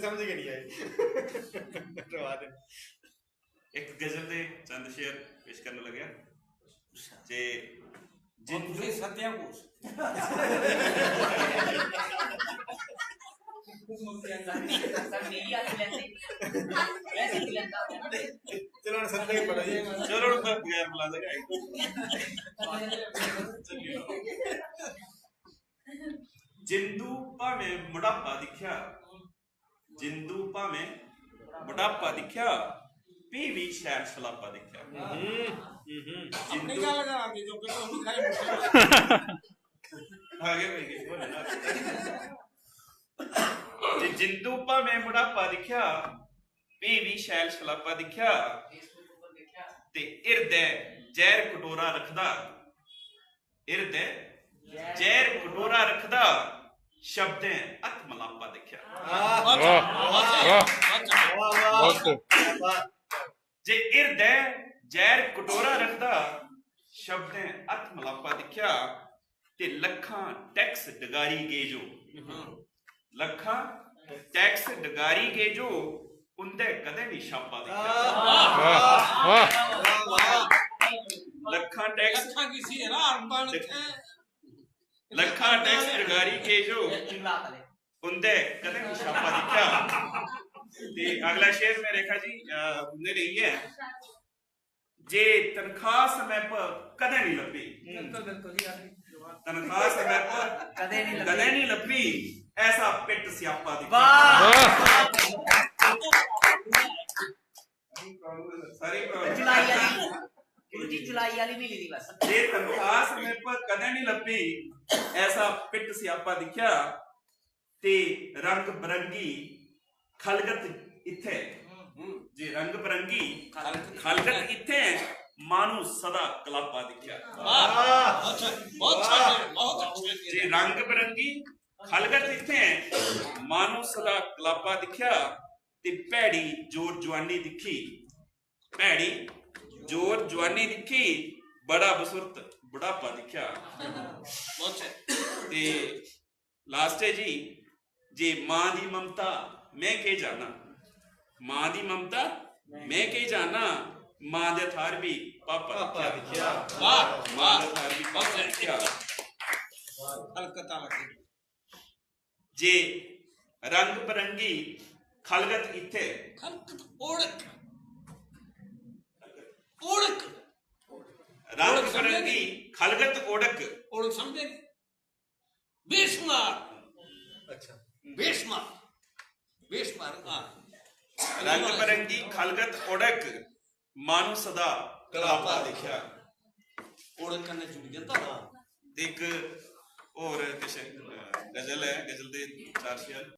समझ के नहीं आई। एक गजल दे चंद शेर पेश करने लगे जे जिंदू सत्याग्रह चलो सत्य ही पढ़ो ये चलो बगैर बुला देगा जिंदू भावें बुढ़ापा दिखा जिंदू भावें बुढ़ापा दिखा भी शैर शलापा दिखा अपनी क्या लगा आगे जो कि हम खाए आगे बोले ना जिंदू भावें बुढ़ापा दिखा भी शैल शलापा दिखा ते इरदे जहर कटोरा रखदा इरदे जहर कटोरा रखदा शब्दें अत मलापा दिखा जे इरदे जहर कटोरा रखदा शब्दें अत मलापा दिखा ते लखां टैक्स डगारी गेजो लखां टैक्स डगारी गेजो उंदे कदे भी छापा दिखा लखां टैक्स किसी है ना अरबान लखां टैक्स डगारी गेजो उंदे कदे भी छापा दिखा ते अगला शेर में रेखा जी ने रही है जे तनख्वाह समय पर कदे नहीं लभी तनख्वाह समय पर कदे नहीं लभी ऐसा पिट स्यापा दिखा सारी जुलाई वाली मिली थी बस जे तनख्वाह समय पर कदे नहीं लभी ऐसा पिट स्यापा दिखा ते रंग बरंगी खलगत इथे जी रंग बरंगी खलगत इथे मानू सदा कलापा दिखा जी रंग बरंगी खलगत इथे मानू सदा कलापा दिखा ते भैड़ी जोर जवानी दिखी भैड़ी जोर जवानी दिखी बड़ा बसुरत बुढ़ापा दिखा ते लास्ट है जी जे मां दी ममता मैं के जाना मां दी ममता मैं के जाना मां दे थार भी पापा दिखा वाह मां दे थार भी पापा दिखा कलकत्ता लगे जे रंग बरंगी खलगत इथे खलकत ओड़क ओड़क रंग बरंगी खलगत ओड़क ओड़क समझे बेशुमार अच्छा बेशुमार बेशुमार रंग बरंगी खलगत ओड़क मानू सदा कलापा दिखा ओड़क करने जुड़ जाता एक और गजल है गजल दे 4 शेर